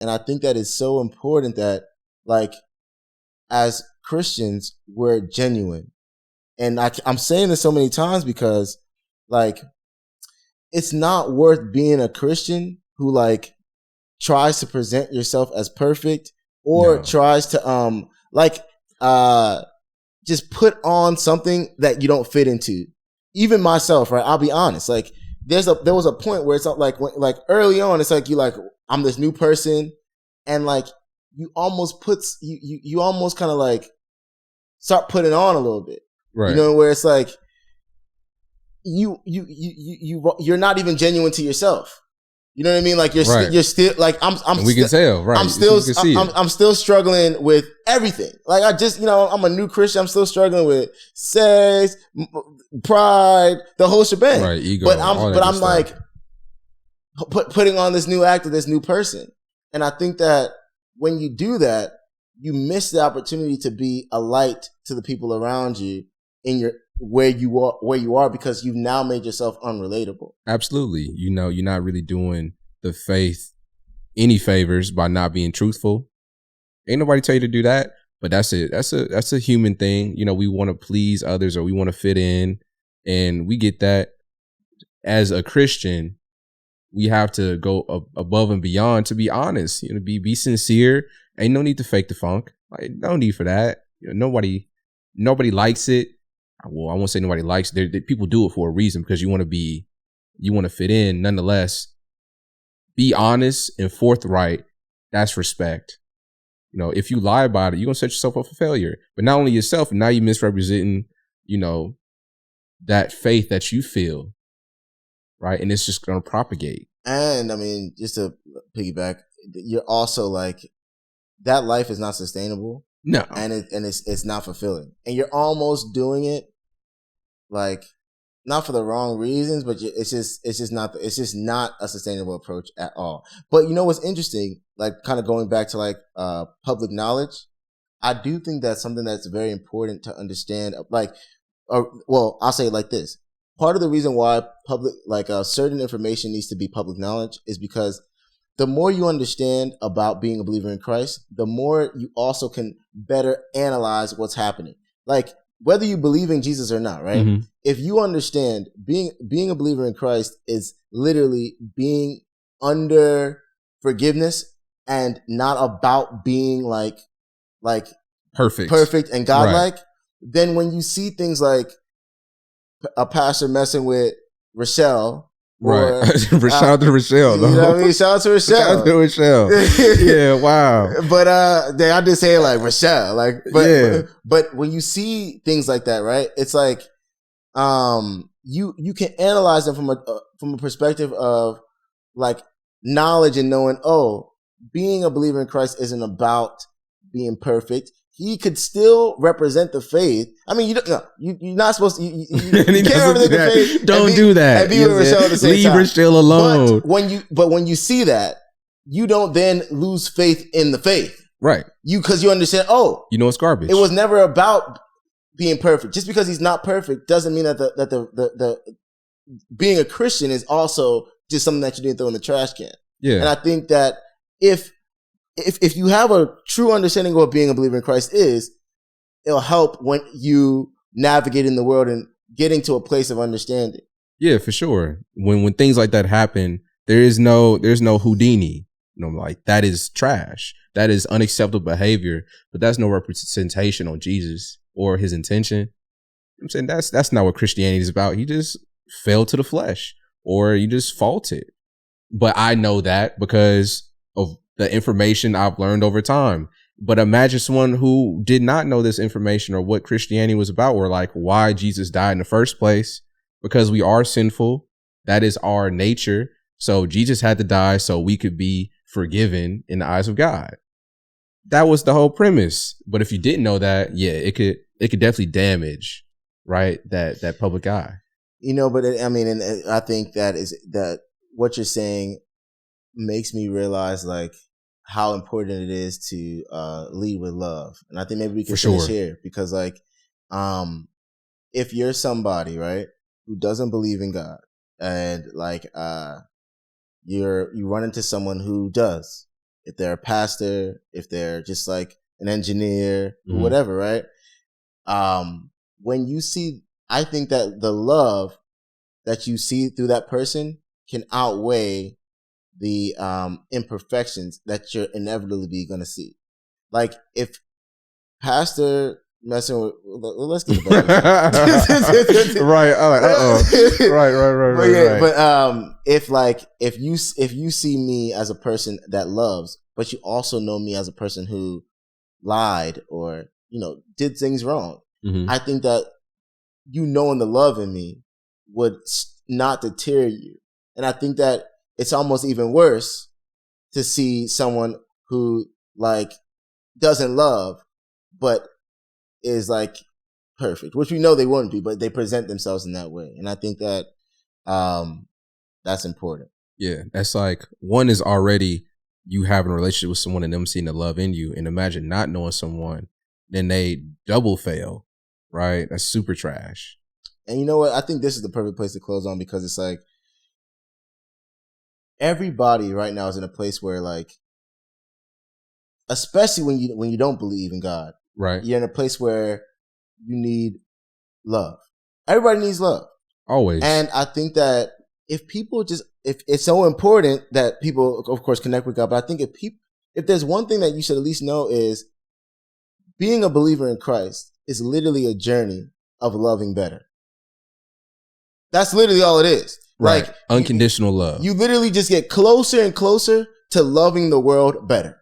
And I think that is so important that, like, as Christians, we're genuine. And I'm saying this so many times because, like, it's not worth being a Christian who, like, tries to present yourself as perfect or tries to, just put on something that you don't fit into. Even myself, right? I'll be honest. Like, there was a point where it's not like, early on, it's like, I'm this new person, and like, you almost kind of like start putting on a little bit, right? Where it's like you're not even genuine to yourself. You know what I mean? Like, you're still like, we can tell, right? I'm still struggling with everything. Like, I'm a new Christian. I'm still struggling with sex, pride, the whole shebang. Right, ego. But I'm like putting on this new actor, this new person. And I think that when you do that, you miss the opportunity to be a light to the people around you in where you are because you've now made yourself unrelatable. Absolutely. You're not really doing the faith any favors by not being truthful. Ain't nobody tell you to do that, but that's it. That's a human thing. We want to please others, or we want to fit in, and we get that. As a Christian, we have to go above and beyond to be honest. Be sincere. Ain't no need to fake the funk. Like, no need for that. Nobody likes it. Well, I won't say nobody likes it. People do it for a reason, because you want to fit in. Nonetheless, be honest and forthright. That's respect. If you lie about it, you're going to set yourself up for failure. But not only yourself, now you're misrepresenting, that faith that you feel, right? And it's just going to propagate. And I mean, just to piggyback, you're also like, that life is not sustainable. No. And it's not fulfilling. And you're almost doing it, like, not for the wrong reasons, but it's just not a sustainable approach at all. But what's interesting, like, kind of going back to like public knowledge, I do think that's something that's very important to understand. Like, I'll say it like this: part of the reason why certain information needs to be public knowledge is because the more you understand about being a believer in Christ, the more you also can better analyze what's happening. Like, whether you believe in Jesus or not, right? Mm-hmm. If you understand being a believer in Christ is literally being under forgiveness and not about being like perfect and godlike, right, then when you see things like a pastor messing with Rochelle, right? Shout out to Rochelle. You know what I mean? Shout out to Rochelle. Shout out to Rochelle. Yeah, wow. But I just say like Rochelle, like, but when you see things like that, right? It's like, you can analyze them from a perspective of like knowledge and knowing, being a believer in Christ isn't about being perfect. He could still represent the faith. I mean, you're not supposed to. You can't represent the faith. Don't do that. And be with Rochelle at the same time. Leave Rochelle alone. But when you see that, you don't then lose faith in the faith, right? Because you understand. It's garbage. It was never about being perfect. Just because he's not perfect doesn't mean that the being a Christian is also just something that you didn't throw in the trash can. Yeah, and I think that if you have a true understanding of what being a believer in Christ is, it'll help when you navigate in the world and getting to a place of understanding. Yeah, for sure. When things like that happen, there's no Houdini. Like, that is trash. That is unacceptable behavior. But that's no representation on Jesus or his intention. I'm saying that's not what Christianity is about. He just fell to the flesh, or you just faulted. But I know that because of the information I've learned over time. But imagine someone who did not know this information or what Christianity was about, or like why Jesus died in the first place, because we are sinful. That is our nature. So Jesus had to die so we could be forgiven in the eyes of God. That was the whole premise. But if you didn't know that, it could definitely damage, right, that public eye. But and I think that what you're saying makes me realize like how important it is to lead with love. And I think maybe we can finish here, because like, if you're somebody, right, who doesn't believe in God, and like, you run into someone who does, if they're a pastor, if they're just like an engineer, Mhm. whatever, right? When you see, I think that the love that you see through that person can outweigh the imperfections that you're inevitably going to see. Like if pastor messing with, let's get back. Right. Right. But if you see me as a person that loves, but you also know me as a person who lied or did things wrong, Mhm. I think that knowing the love in me would not deter you. And I think that it's almost even worse to see someone who like doesn't love, but is like perfect, which we know they wouldn't be, but they present themselves in that way. And I think that that's important. Yeah. That's like, one is already you having a relationship with someone and them seeing the love in you. And imagine not knowing someone, then they double fail, right? That's super trash. And you know what? I think this is the perfect place to close on, because it's like everybody right now is in a place where, like, especially when you don't believe in God, right? You're in a place where you need love. Everybody needs love. Always. And I think that if it's so important that people, of course, connect with God, but I think if there's one thing that you should at least know is being a believer in Christ is literally a journey of loving better. That's literally all it is. Right. Like unconditional love. You literally just get closer and closer to loving the world better.